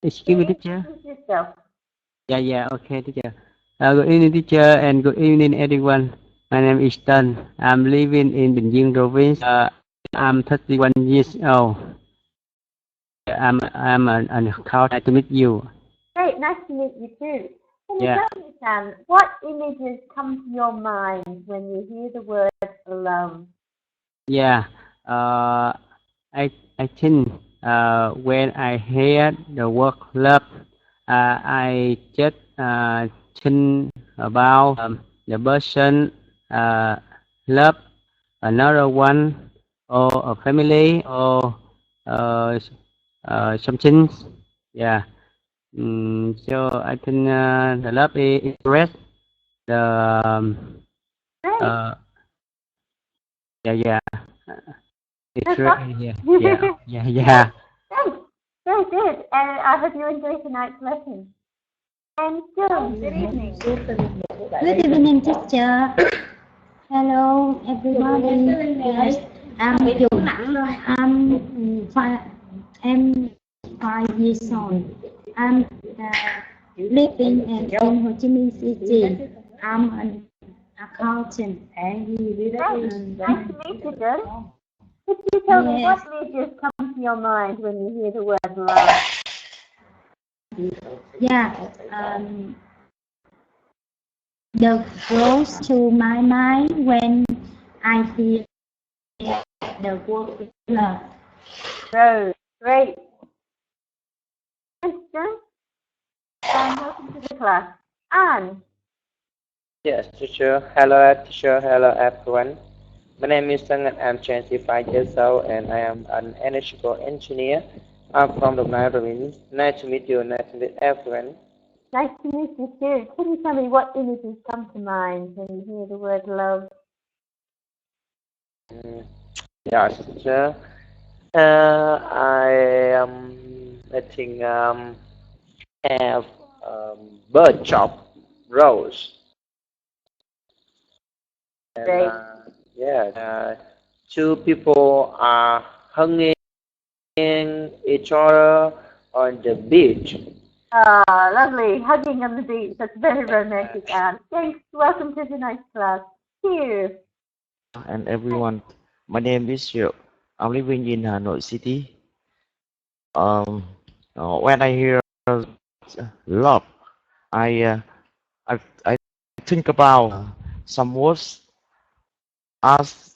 Excuse me, teacher. Introduce yourself. Yeah, okay, teacher. Good evening, teacher, and good evening, everyone. My name is Tan. I'm living in Bình province. I'm 31 years old. I'm an account. Nice to meet you. Great, nice to meet you too. Can you Yeah, tell me, Sam, what images come to your mind when you hear the word love? yeah. Uh, I think when I hear the word love, I just think about the person love another one or a family or uh, something. Yeah. So I think the love is expressed the Great, uh, yeah. It's that's right here. awesome. Yeah. Thanks. Very good. And I hope you enjoy tonight's lesson. And Joan, good evening. Good evening, teacher. Hello, everybody. Yes, I'm Dung. I'm 5 years old. I'm living in Ho Chi Minh City. I'm an accountant. Great. Nice to meet you, Joan. Could you tell me what Yes, images come to your mind when you hear the word love? yeah. The goes to my mind when I hear the word love. Rose. Great. Thanks, Joan. And welcome to the class. Anne. Yes, teacher. Hello, teacher. Hello, everyone. My name is Sung and I'm 25 years old and I am an electrical engineer. I'm from the province. Nice to meet you. Nice to meet everyone. Nice to meet you too. Can you tell me what images come to mind when you hear the word love? Mm, yes, teacher. I think have bird chop rose and Great. yeah, two people are hugging each other on the beach. Ah, lovely. Hugging on the beach. That's very romantic, Anne. Thanks. Welcome to tonight's class. Here. And everyone. My name is Diệu. I'm living in Hanoi City. Um, when I hear love, I I think about some words as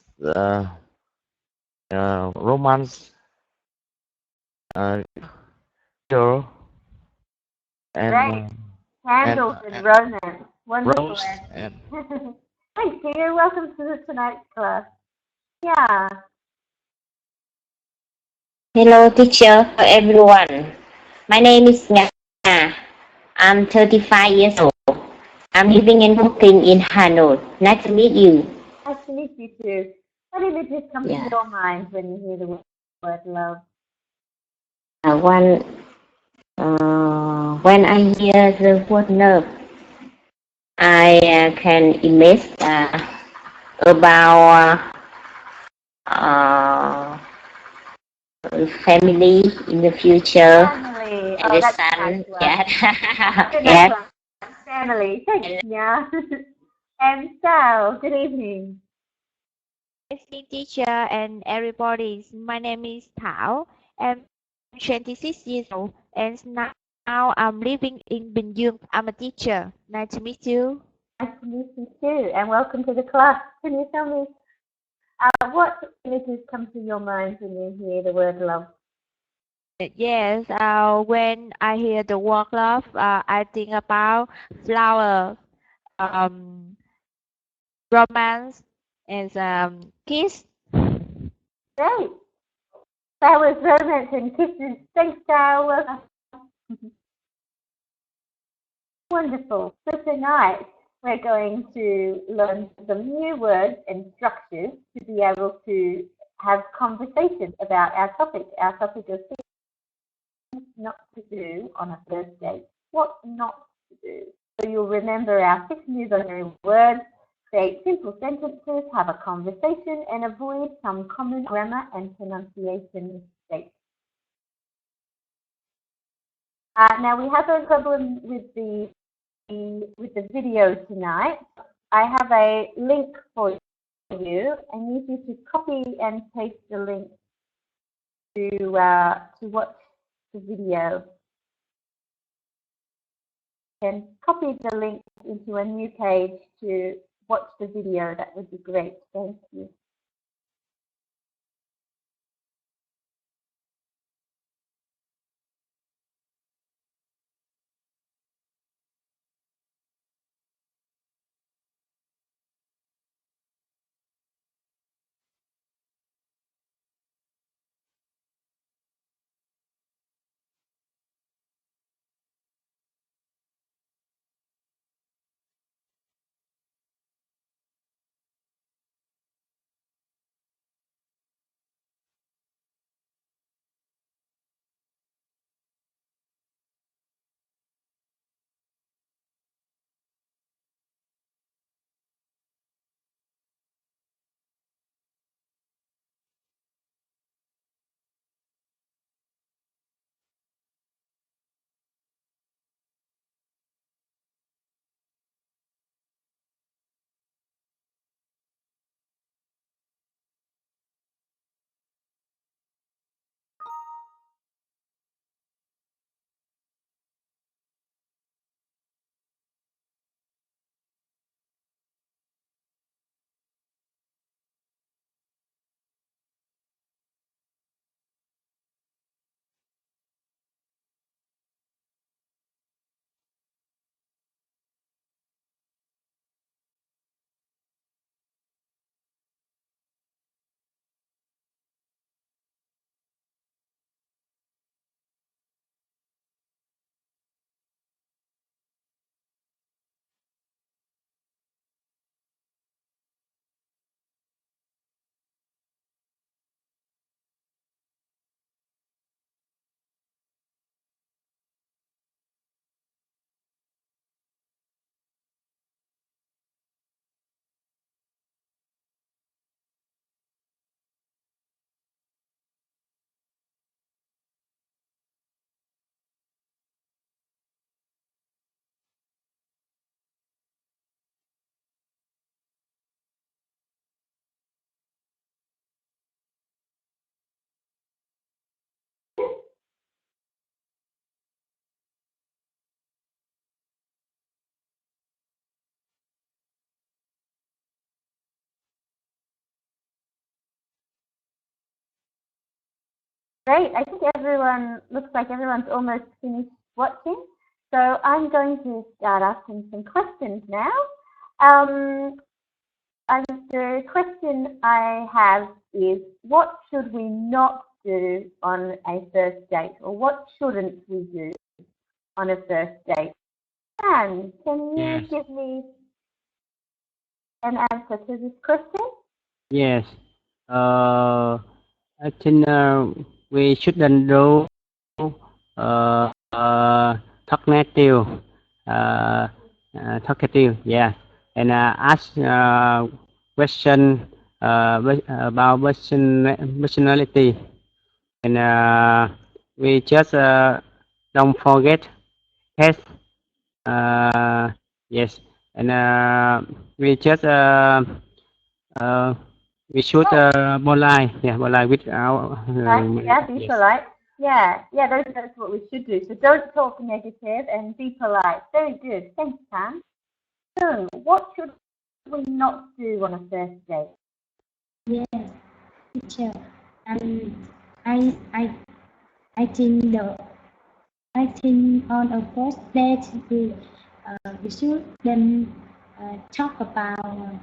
romance, uh, girl, and Great. Candles and romance. Wonderful rose, and answers. Thanks, dear. Welcome to tonight's class. Yeah. Hello, teacher, everyone. My name is Nga. I'm 35 years old. I'm living and working in Hanoi. Nice to meet you. Nice to meet you too. What images come to Yeah. your mind when you hear the word love? One, when I hear the word love, I can imagine about family in the future Family. and Oh, the that's a nice son. one. Yeah, That's a nice yeah. one. Family. Thanks, yeah. And Sal, good evening. Evening, teacher and everybody. My name is Thảo. I'm 26 years old and now I'm living in Bình Dương. I'm a teacher. Nice to meet you. Nice to meet you too, and welcome to the class. Can you tell me what images come to your mind when you hear the word love? Yes, when I hear the word love, I think about flower, um, romance, and kiss. Great. That was romance and kisses. Thanks, Sal. Welcome. Wonderful. So tonight we're going to learn some new words and structures to be able to have conversations about our topic. Our topic is things not to do on a first date. What not to do. So you'll remember our 6 new vocabulary words, create simple sentences, have a conversation, and avoid some common grammar and pronunciation mistakes. Now we have a problem with the video tonight. I have a link for you. I need you to copy and paste the link to watch the video. And copy the link into a new page to watch the video. That would be great. Thank you. Great. I think looks like everyone's almost finished watching. So I'm going to start asking some questions now. The question I have is, what should we not do on a first date, or what shouldn't we do on a first date? And can you give me an answer to this question? Yes. I think we shouldn't do talkative, yeah, and ask question about personality, and we just don't forget yes, yes, and we just we should polite, polite with our be yes. polite. Yeah, that's what we should do. So don't talk negative and be polite. Very good. Thanks, Pam. So, what should we not do on a first date? Yes, teacher. I think on a first date we should then talk about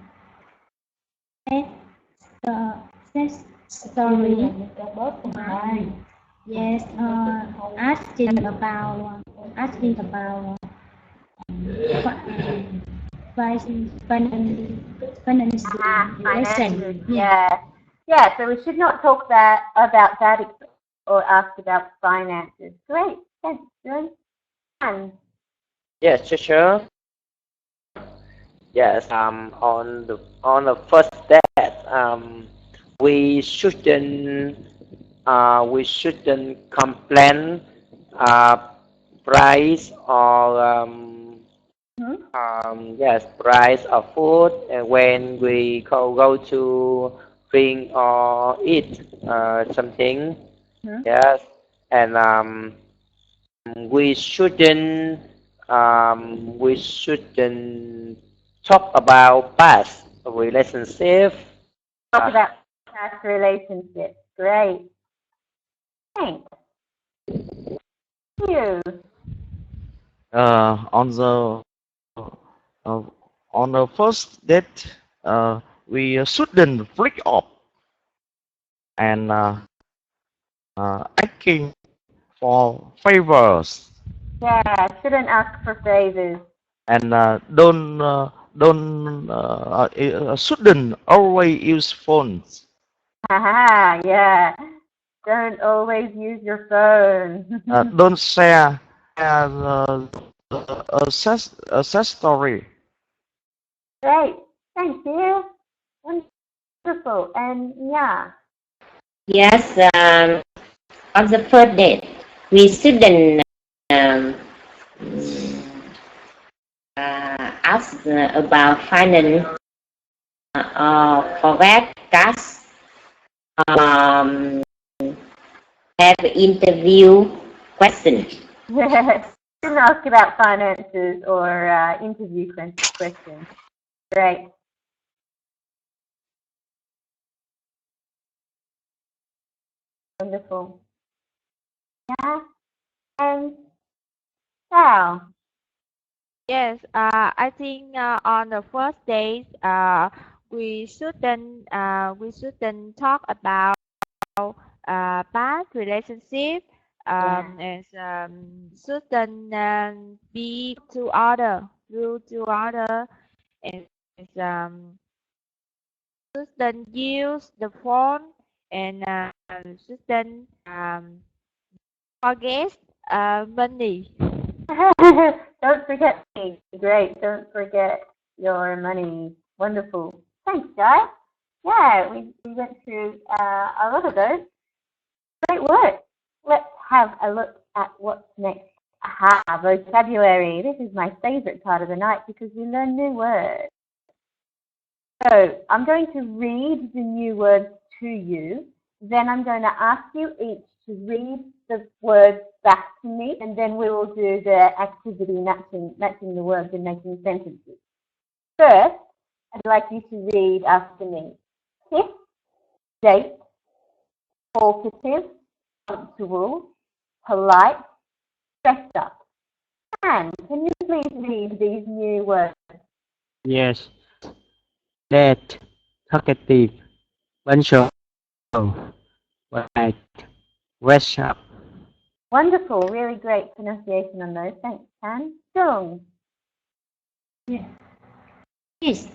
sex story. Yes, asking about finances. Yeah. So we should not talk about that or ask about finances. Great. Thanks, John. And Yes, sure. Yes, on the first date, we shouldn't complain price or yes, price of food when we go to drink or eat something. Yes, and we shouldn't talk about past relationship. Talk about past relationships. Great. Thanks. You. On the uh, on the first date, we shouldn't freak off and asking for favors Yeah, shouldn't ask for favors. and shouldn't always use phones. Haha, yeah. Don't always use your phone. Don't share a sad story. Great. Thank you. Wonderful. And yeah. Yes, on the first date, we shouldn't um, ask about finance or forget cash. Um, have interview questions. Shouldn't ask about finances or interview questions. Great. Wonderful. Yeah. And Sal. Yes, I think on the first date, we shouldn't talk about past relationship, and shouldn't be to other, rude to other, and shouldn't use the phone, and shouldn't forget money. Don't forget me. Great. Don't forget your money. Wonderful. Thanks, guys. Yeah, we went through a lot of those. Great work. Let's have a look at what's next. Aha, vocabulary. This is my favorite part of the night because we learn new words. So I'm going to read the new words to you. Then I'm going to ask you each to read the words back to me, and then we will do the activity matching the words and making sentences. First, I'd like you to read after me. Kiss, date, talkative, punctual, polite, dressed up. And can you please read these new words? Yes. That, talkative, punctual, polite, dress up. Wonderful, really great pronunciation on those. Thanks, Tan. Dung. Yes. Kiss,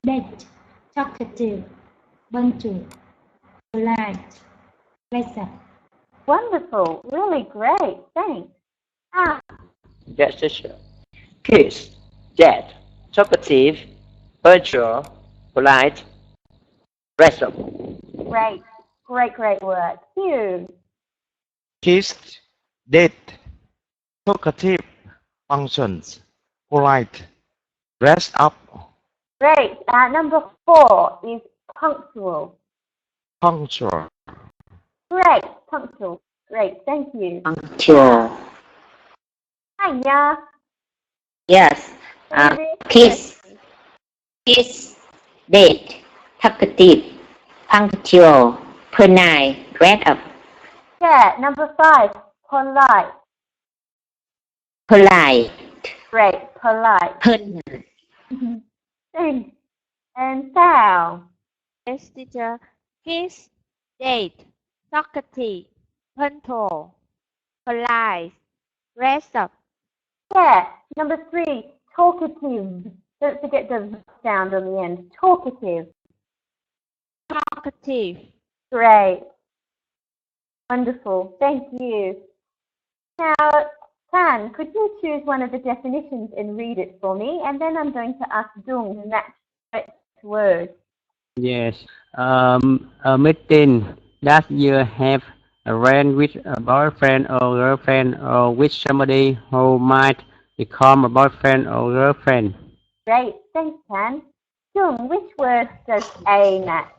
date, talkative, punctual, polite, pleasant. Wonderful, really great. Thanks. Ah, Yes, teacher. Kiss, jet, talkative, virtual, polite, dress up. great, great work. Hugh. Kiss, date, talkative, functions, polite, dress up, Great. Number 4 is punctual. punctual. Great, punctual. Great, thank you. Punctual. Hiya. Yes. Kiss, date, talkative, punctual, polite, dress up. Yeah, number 5, polite. Polite. Great, polite. Thanks. And Sal. Yes, teacher. Kiss, date, talkative, punctual, polite, dress up. Yeah, number 3, talkative. Don't forget the sound on the end. Talkative. Talkative. Great. Wonderful. Thank you. Now, Tan, could you choose one of the definitions and read it for me? And then I'm going to ask Dung to match the word. Yes. A meeting that you have ran with a boyfriend or girlfriend or with somebody who might become a boyfriend or girlfriend. Great, thanks, Tan. Jung, which word does A match?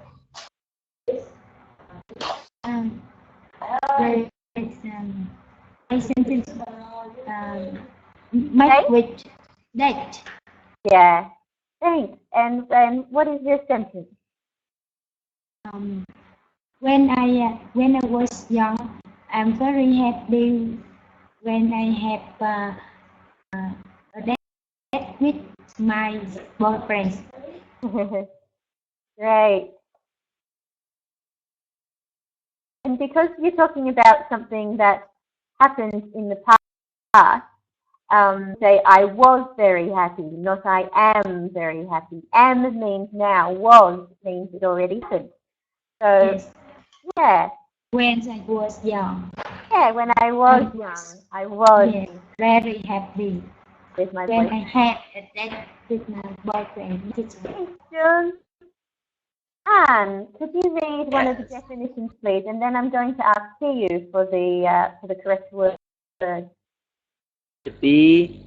Um, there is a sentence match with that. Yeah, thanks. And what is your sentence? When I was young, I'm very happy when I have a date with my boyfriend. Great. And because you're talking about something that happened in the past, say I was very happy, not I am very happy. Am means now, was means it already happened. So, Yes. yeah. When I was young. Yeah, when I was young, I was very happy with my when boyfriend. I had a date with my boyfriend. Thanks, June. Anne, could you read one of the definitions, please? And then I'm going to ask you for the correct word. Be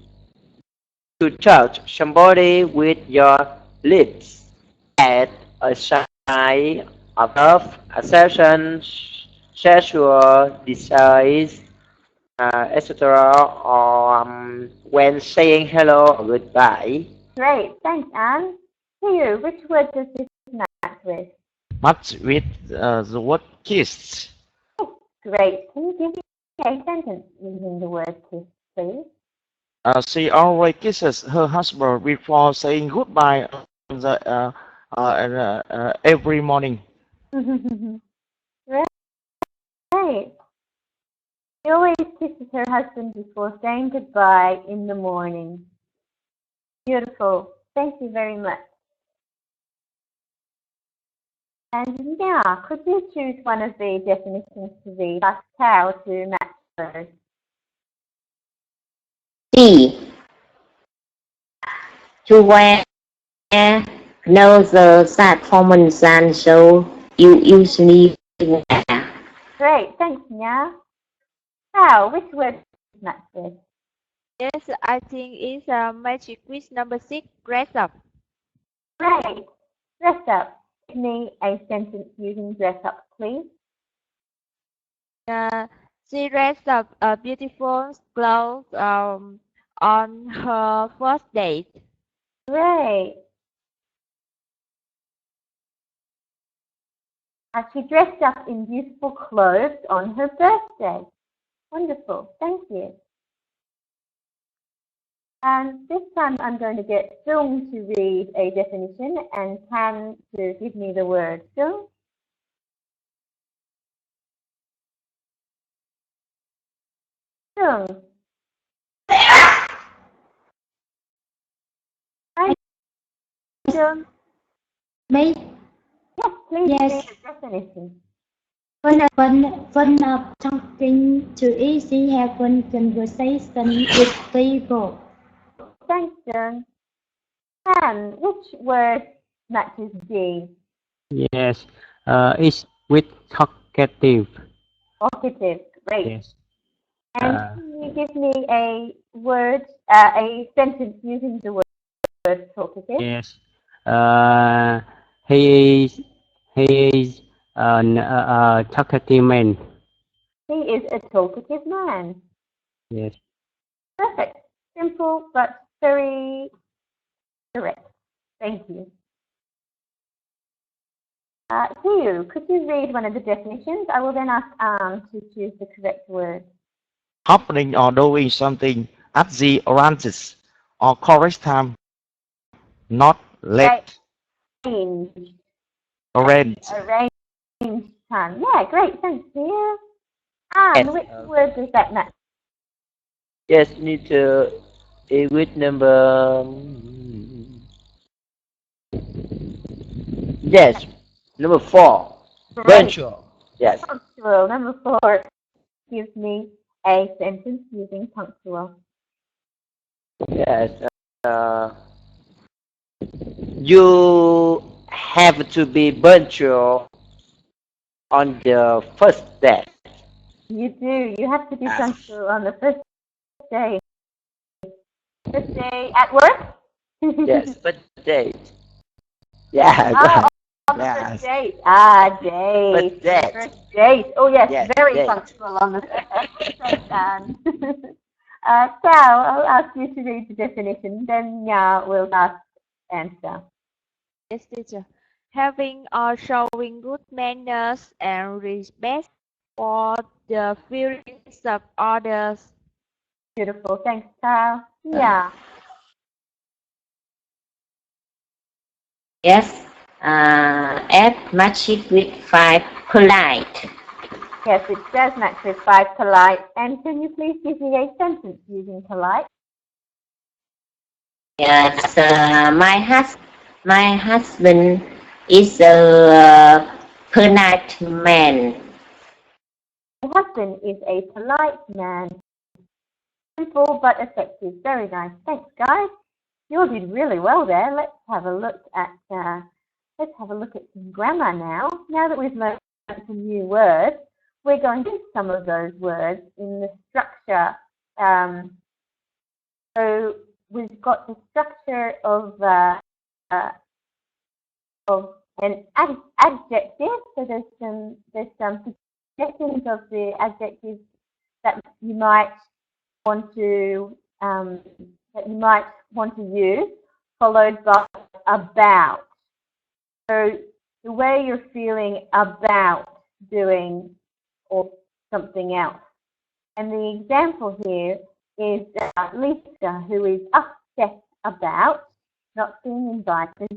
to touch somebody with your lips at a sign of love, affection, sexual desire, etc. Or when saying hello or goodbye. Great, thanks, Anne. You, which word does this match with? Match with the word kiss. Oh, great. Can you give me a sentence using the word kiss, please? She always kisses her husband before saying goodbye on every morning. Great. She always kisses her husband before saying goodbye in the morning. Beautiful. Thank you very much. And now, could you choose one of the definitions to read? Ask Tao to match those. C. To wear no the sad common sun so you usually wear. Great, thanks, Nya. Tao, which word does match with? Yes, I think it's a magic quiz number 6, dress up. Great. Dress up. Give me a sentence using dress up, please. She dressed up a beautiful clothes on her first date. Great. She dressed up in beautiful clothes on her birthday. Wonderful. Thank you. And this time I'm going to get Jung to read a definition and Tan to give me the word. Jung? Jung. Hi, Jung. Me? Yes, please Yes. read the definition. Fun of talking to easy, have fun conversation with people. Thanks, Jung. Tan, which word matches D? Yes, it's with talkative. Talkative. Great. Yes. And can you give me a word, a sentence using the word talkative? Yes. Uh, he is he is a talkative man. He is a talkative man. Yes. Perfect. Simple but very correct. Thank you. Hugh, could you read one of the definitions? I will then ask to choose the correct word. Happening or doing something at the arranges or correct time, not late. Arrange. Arrange. Arrange time. Yeah, great. Thanks, Hugh. And which word does that match? Yes, need to with number. Yes, number 4. Virtual. Yes. Punctual. Number 4 gives me a sentence using punctual. Yes. Uh, you have to be punctual on the first date. You do. You have to be punctual on the first day. First day at work? Yes, first date. Yeah, Oh, on the yes. first date. Ah, date. First date. First date. Oh, yes, Yes, very date. punctual on the first date. Sal, I'll ask you to read the definition, then we'll ask answer. Yes, teacher. Having or showing good manners and respect for the feelings of others. Beautiful. Thanks, Sal. Yeah. Yes. F matched with 5 polite. Yes, it does match with 5 polite. And can you please give me a sentence using polite? Yes. My husband is a polite man. My husband is a polite man. Simple but effective. Very nice. Thanks, guys. You all did really well there. Let's have a look at some grammar now. Now that we've learned some new words, we're going to use some of those words in the structure. So we've got the structure of an adjective. So there's some suggestions of the adjectives that you might want to use, followed by about. So the way you're feeling about doing or something else. And the example here is Lisa, who is upset about not being invited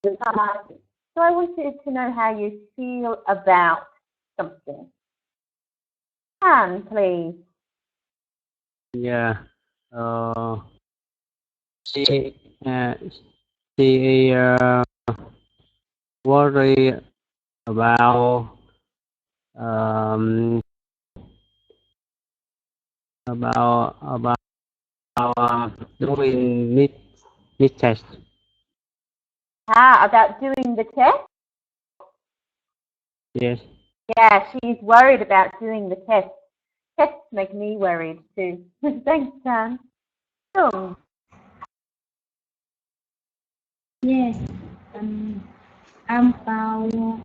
to the party. So I want you to know how you feel about something. Anne, please. Yeah. She she worry about um about doing mid test. About doing the test? Yes. Yeah, she's worried about doing the test. Tests make me worried too. Thanks, Anne. Oh, Yes. I'm about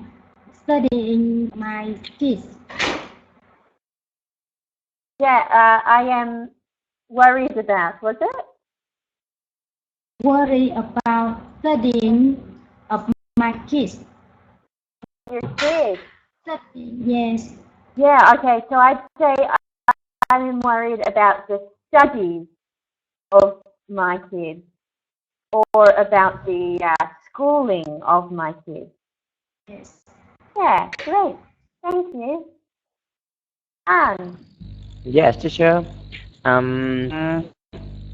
studying my kids. yeah, I am worried about, was it? Worry about studying of my kids. Your kids. Yes. Yeah, okay, so I'd say I'm worried about the studies of my kids or about the schooling of my kids. Yes. Yeah, great. Thank you. Anne. Yes, teacher. I'm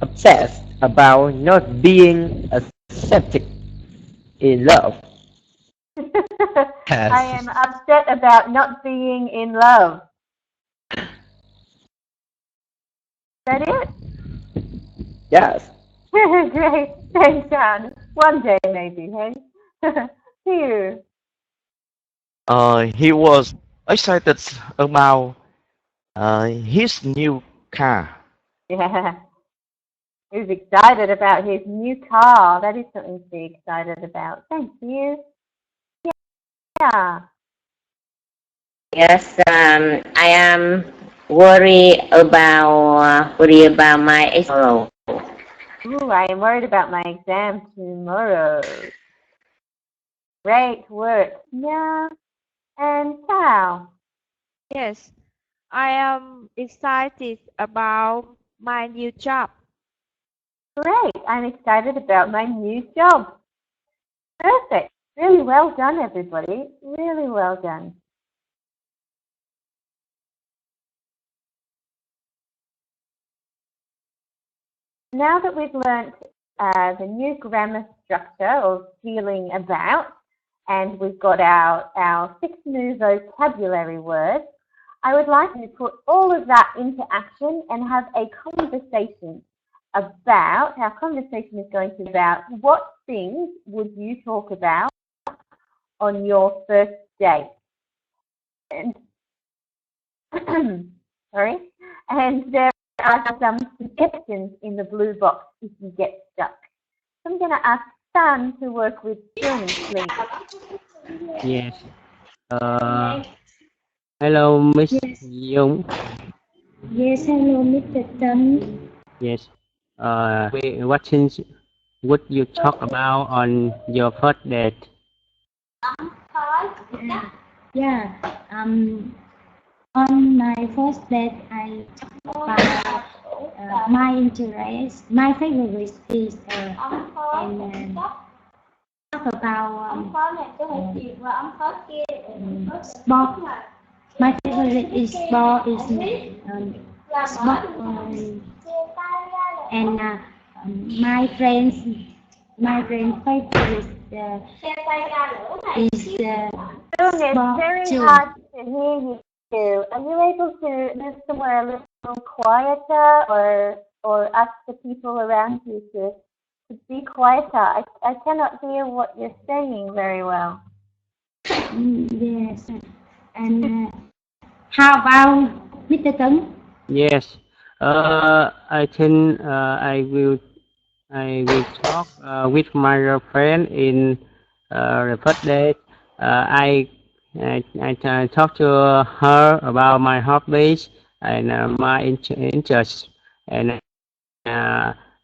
obsessed about not being accepted in love. I am upset about not being in love. Is that it? Yes. Great. Thanks, Anne. One day maybe, hey? Here. He was excited about his new car. Yeah. He's excited about his new car. That is something to be excited about. Thank you. Yeah. Yes. I am worried about my exam. Ooh, I am worried about my exam tomorrow. Great work. Yeah. And Sal. Yes, I am excited about my new job. Great. I'm excited about my new job. Perfect. Really well done, everybody. Really well done. Now that we've learnt the new grammar structure of feeling about, and we've got our 6 new vocabulary words, I would like to put all of that into action and have a conversation about, our conversation is going to be about what things would you talk about on your first date. And Sorry. And there are some suggestions in the blue box if you get stuck. So I'm going to ask Stan to work with Jung, please. Yes. Hello, Miss Yes. Young. Yes, hello, Mr. Tan. Yes. What things would you talk about on your first date? Yeah. On my first date, I talk about my interest. My favorite is and talk about sport. My favorite is sport is sport and my friend's favorite is Jung, it's sport very too. hard to hear you. Are you able to move somewhere a little quieter or ask the people around you to be quieter? I cannot hear what you're saying very well. Yes. And how about Mr. Tấn? Yes. I think I will talk with my friend in the first date. I talk to her about my hobbies and my interests and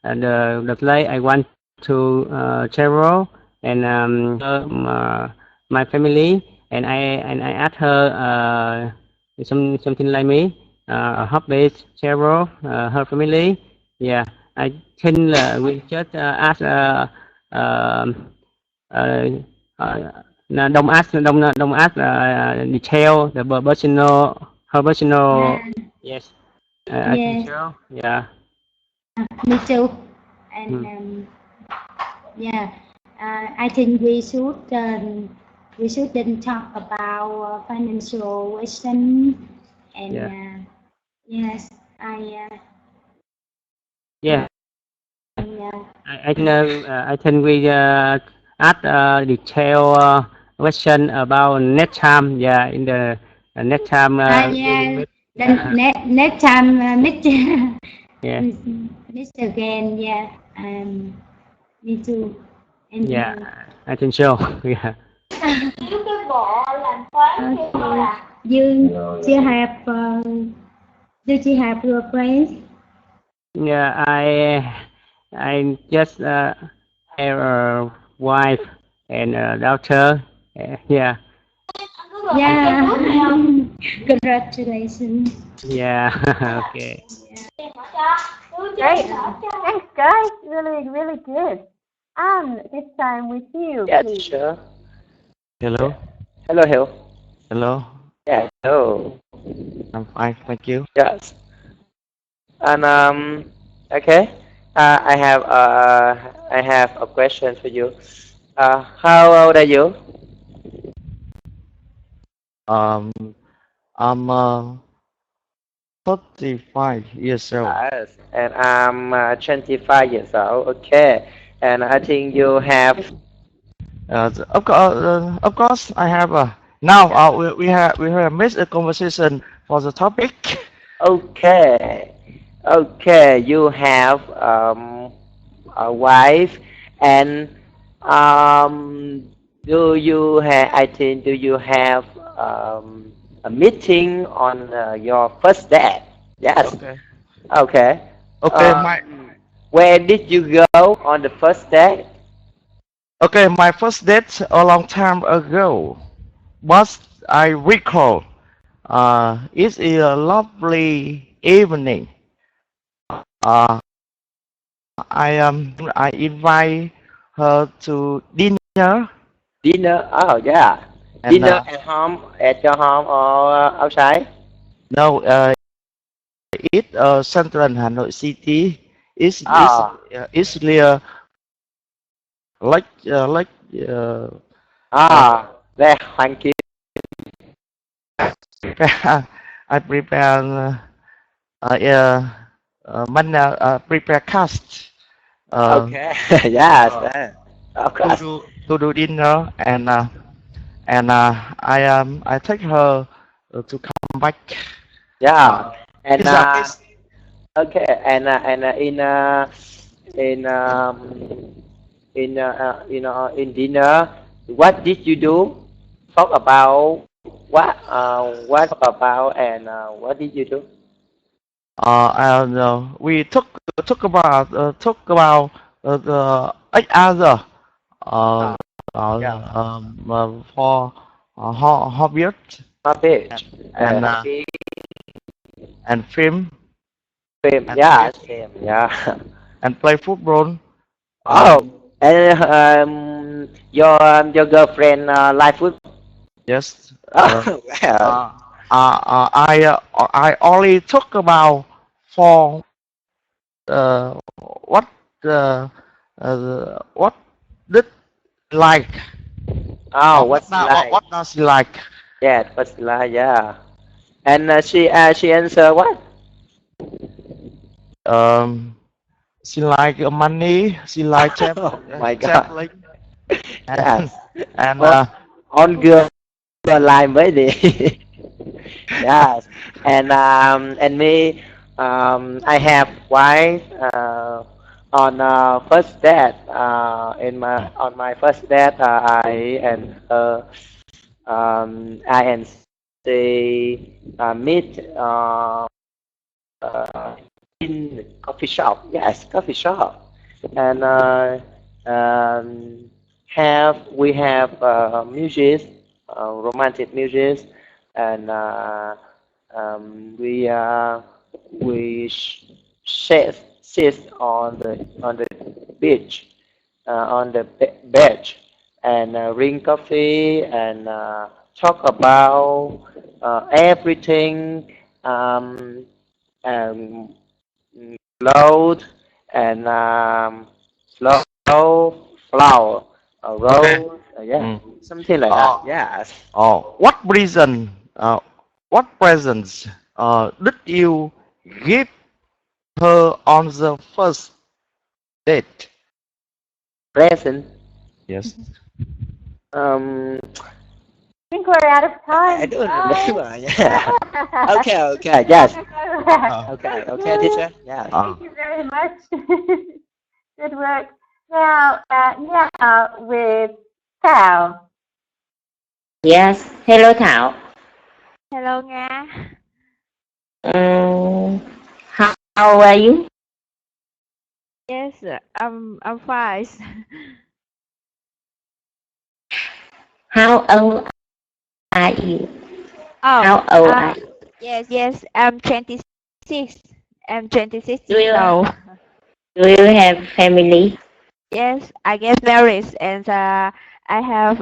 the place I want to travel and my family and I ask her something like me hobbies travel her family. Yeah, I think we just ask uh, no, don't ask detail the personal her personal. Yeah. Yes, I think Yes. so. Yeah. Me too. And Hmm. yeah, I think we shouldn't talk about financial question. And Yeah. yes, I Yeah. uh, I think we add detail question about next time. Yeah, in the next time we will yeah. meet. Then Yeah. next time meet Yeah. meet again. Yeah. Me too. And Yeah. I think so. Yeah. okay. You still have do you have your friends? Yeah. I just have a wife and a daughter. Yeah. Yeah. Congratulations. Yeah. Okay. Great. Thanks, guys. Really, really good. This time with you, Yeah, please. teacher. Hello. Yeah. Hello, hello. Hello. Yeah, hello. I'm fine, thank you. Yes. And okay. I have a question for you. How old are you? Um, I'm 35 years old. Yes. And I'm 25 years old. Okay. And I think you have. Of course, I have. Now Yeah. we have made a conversation for the topic. Okay. Okay. You have a wife, and um, do you have? I think do you have a meeting on your first date? Yes. Okay. Okay. Okay, my Where did you go on the first date? okay, my first date a long time ago. But I recall, it's a lovely evening. Uh, I invite her to dinner Dinner. Oh yeah. and Dinner at home, at your home or outside? no, it central Hanoi city Ah. is near like uh, Ah. There. Thank you. I prepare prepare cast Okay. Yes. uh, Of course. to do dinner and I take her to come back Yeah, and It's a it's, okay, and in dinner, what did you do? Talk about what about and what did you do? and we took about the each other uh, Uh, yeah, for hobbies beach, and ski, and film film, and yeah, film film, yeah. and play football. Oh, Um, and your girlfriend like food? yes. Oh, well, Uh, I only talk about for what what did like oh, what's like? what does he like? Yeah, what's like? Yeah, and she answer what? Um, she like money. She like Oh my God, traveling and yes. and On girl line mới đi. Yes, and me, I have wife on first date. In my on my first date, I and she meet uh, in coffee shop. Yes, coffee shop, and um, we have music, romantic music, and we sit on the beach, on the beach, and drink coffee and talk about everything, and load and slow flower, okay. road, yeah, Mm. something like that. Uh, Yes. what reason? What presents did you give her on the first date? Present. Yes. Um, I think we're out of I time, don't guys. remember. Yeah. Okay. Okay. Yes. Uh, Okay. Okay, teacher. Yes. uh, Thank you very much. Good work. Now with Tao. Yes. Hello, Thảo. Hello Nga. Um, how are you? Yes, I'm fine. How old are you? Oh, How old are you? yes, I'm 26. I'm 26 Do years you old. do you have family? Yes, I get married and I have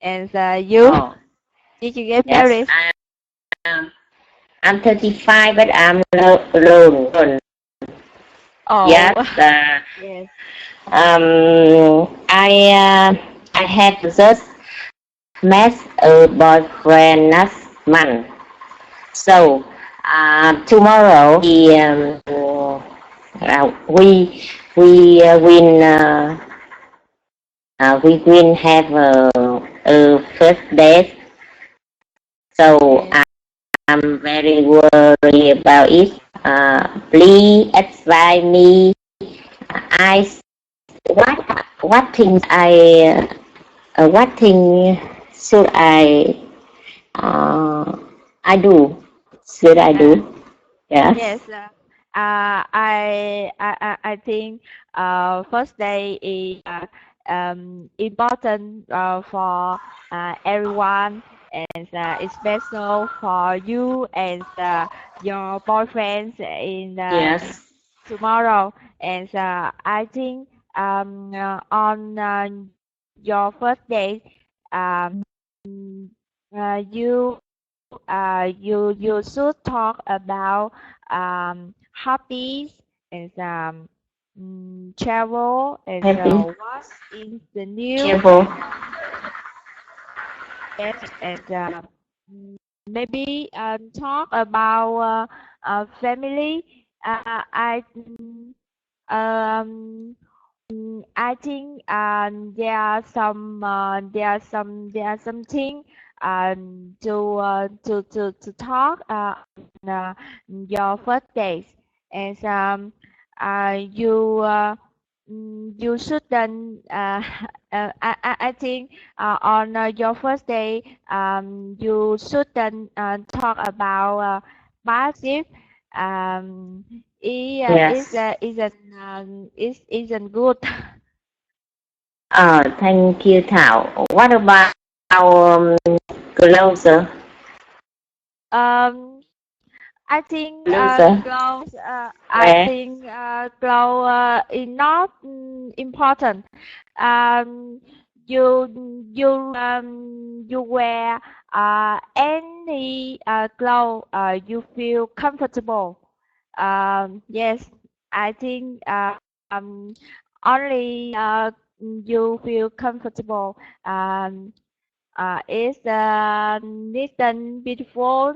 and you Oh, did you get yes. married? I'm 35, but I'm alone. Oh, Yes. yes. I had just met a boyfriend last month. So tomorrow we we will have a first date. So Yes. I'm very worried about it. Please advise me. I what things what thing should uh, I do? Should I Uh, do? Yes. yes. I think first day is important for everyone and it's special for you and your boyfriend in Yes. tomorrow and I think on your first day um, you you should talk about hobbies and travel and Happy. what is the new Careful. yes and maybe talk about family. Um, I think there are some there are something to talk on your first days, and you shouldn't. I think on your first day, you shouldn't talk about bad. Yes. Isn't good. Thank you, Thảo. What about our closer? Um, I think Closer. clothes. I Where? think clothes is not important. Um, you wear any clothes you feel comfortable. Yes, I think only you feel comfortable. Is Nathan beautiful?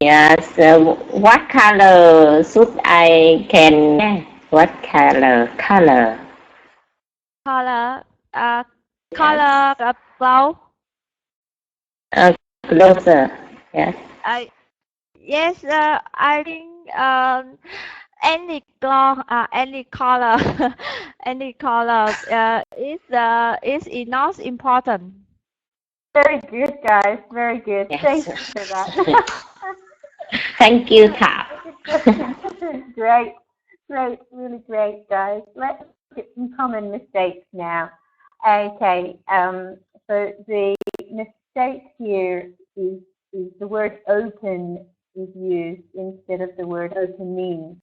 Yes. What color should I can wear? What color? Color. Color, Yes. color cloth. Uh, Closer. Yes. Uh, yes, I think any color, any color is enough important. Very good, guys. Very good. Yes. Thank you for that. Thank you, Thảo. Good question. Great. Great. Really great, guys. Let's look at some common mistakes now. Okay. So the mistake here is the word open is used instead of the word opening.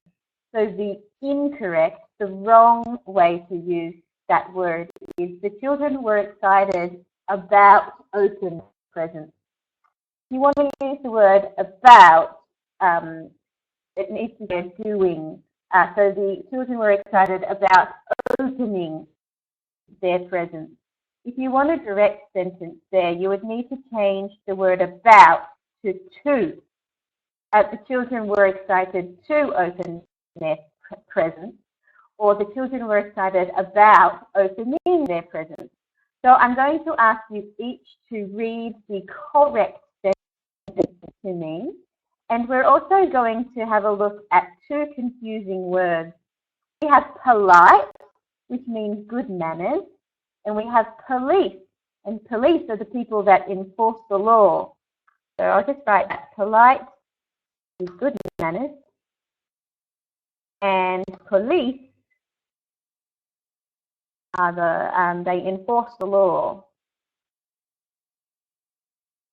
So the incorrect, the wrong way to use that word is the children were excited about open presents. You want to use the word about, it needs to be doing. So the children were excited about opening their presents. If you want a direct sentence there, you would need to change the word about to. The children were excited to open their presents, or the children were excited about opening their presents. So I'm going to ask you each to read the correct sentence to me. And we're also going to have a look at two confusing words. We have polite, which means good manners, and we have police. And police are the people that enforce the law. So I'll just write that. Polite is good manners, and police are they enforce the law.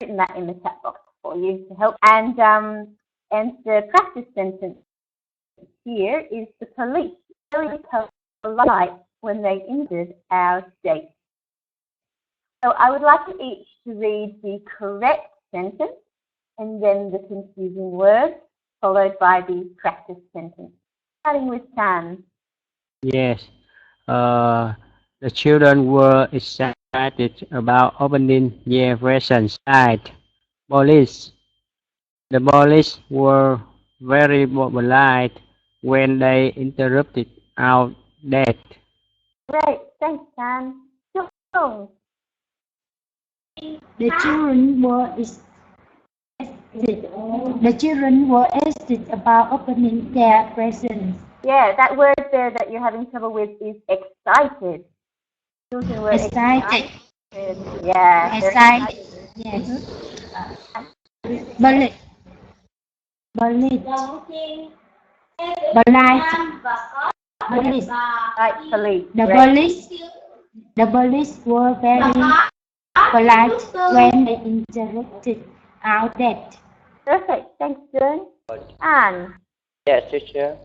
I've written that in the chat box for you to help. And the practice sentence here is the police very polite when they injured our state. So I would like you each to read the correct sentence and then the confusing word, followed by the practice sentence. Starting with Tan. Yes. Uh, the children were excited about opening their presents. Right. Police. The police were very polite when they interrupted our date. Great, thanks, Tan. Jung. The children were the children were excited about opening their presents. Yeah, that word there that you're having trouble with is excited. Children were excited. Yeah. Excited. Yes. Polite. Polite. Polite. Like police. The Great. police were very polite when they interrupted our date. Perfect. Thanks, Jung. Anne. Yes, teacher.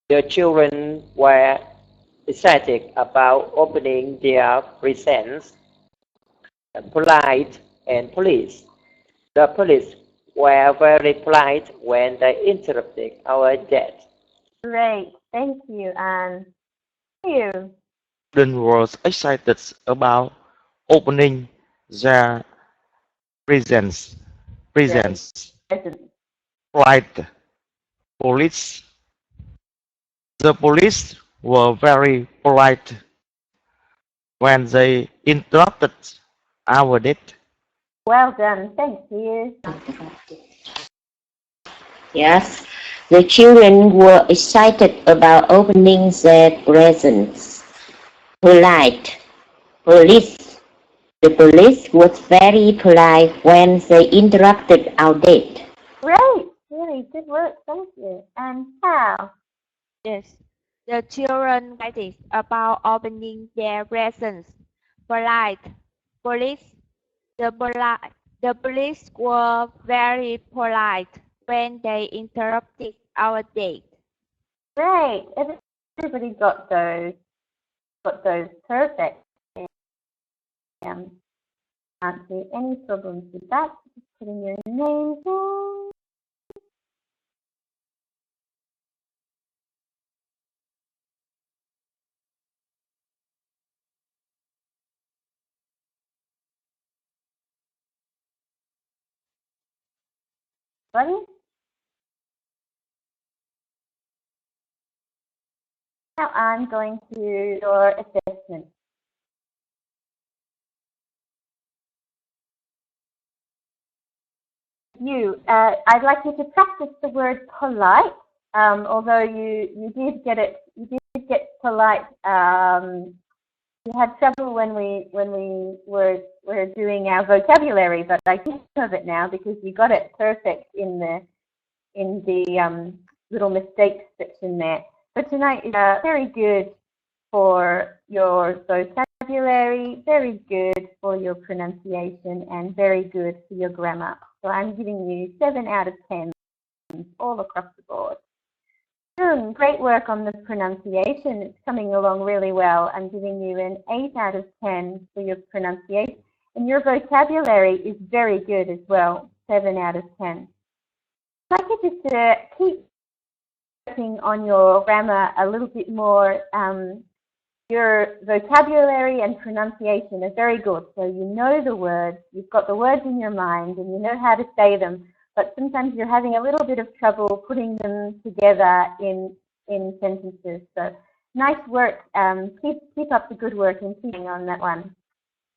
The children were excited about opening their presents. Polite and police. The police were very polite when they interrupted our date. Great. Thank you, Anne. You. Children was excited about opening their presents. Presents. Present. Polite. Police. The police were very polite when they interrupted our date. Well done. Thank you. Yes, the children were excited about opening their presents. Polite. Police. The police was very polite when they interrupted our date. Great. Really good work. Thank you. And how? Yes. The children excited about opening their presents. Polite. Police. The police were very polite when they interrupted our date. Great. Everybody got those. Got those perfect. Can't see any problems with that. Just putting your names in. Buddy? Now I'm going to your assessment. I'd like you to practice the word polite. Although you did get polite. We had trouble when we were doing our vocabulary, but I think of it now because you got it perfect in the little mistakes section there. So tonight is very good for your vocabulary, very good for your pronunciation, and very good for your grammar. So I'm giving you 7 out of 10 all across the board. Great work on the pronunciation. It's coming along really well. I'm giving you an 8 out of 10 for your pronunciation. And your vocabulary is very good as well, 7 out of 10. I'd like you just to keep working on your grammar a little bit more. Your vocabulary and pronunciation are very good. So you know the words, you've got the words in your mind, and you know how to say them. But sometimes you're having a little bit of trouble putting them together in sentences. So nice work. Keep up the good work and keeping on that one.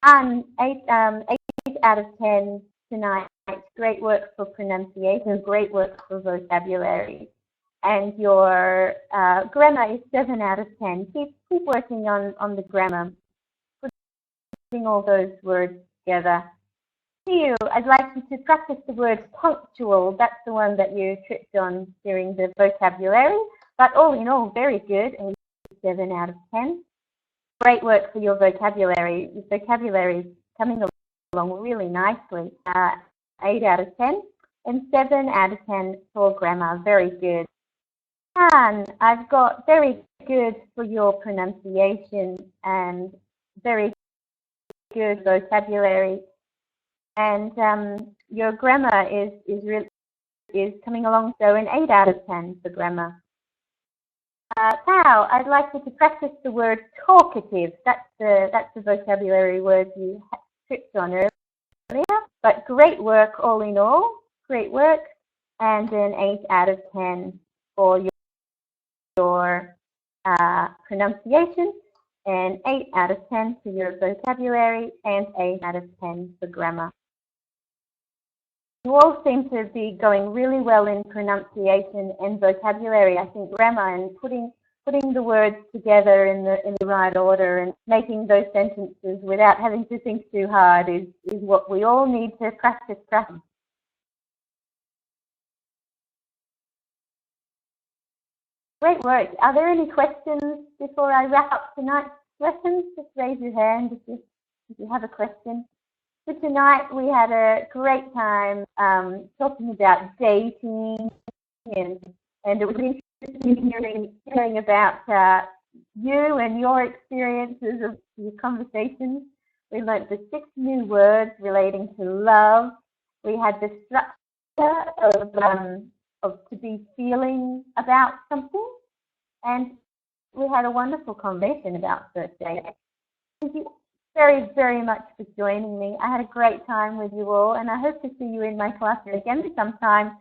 And 8 out of 10 tonight. Great work for pronunciation. Great work for vocabulary. And your grammar is 7 out of 10. Keep working on the grammar, putting all those words together. I'd like you to practice the word punctual. That's the one that you tripped on during the vocabulary. But all in all, very good. And 7 out of 10. Great work for your vocabulary. Your vocabulary is coming along really nicely. 8 out of 10. And 7 out of 10 for grammar. Very good. And I've got very good for your pronunciation and very good vocabulary. And your grammar is coming along, so an 8 out of 10 for grammar. Now, I'd like you to practice the word talkative. That's the vocabulary word you tripped on earlier. But great work all in all. Great work. And an 8 out of 10 for your pronunciation, and 8 out of 10 for your vocabulary, and 8 out of 10 for grammar. You all seem to be going really well in pronunciation and vocabulary. I think grammar and putting the words together in the right order and making those sentences without having to think too hard is what we all need to practice. Great work. Are there any questions before I wrap up tonight's lessons? Just raise your hand if you have a question. So tonight we had a great time talking about dating, and it was interesting hearing about you and your experiences of your conversations. We learned the 6 new words relating to love. We had the structure of to be feeling about something, and we had a wonderful conversation about first date. Thank you very, very much for joining me. I had a great time with you all, and I hope to see you in my class again sometime.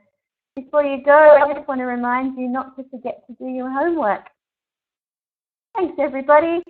Before you go, I just want to remind you not to forget to do your homework. Thanks, everybody.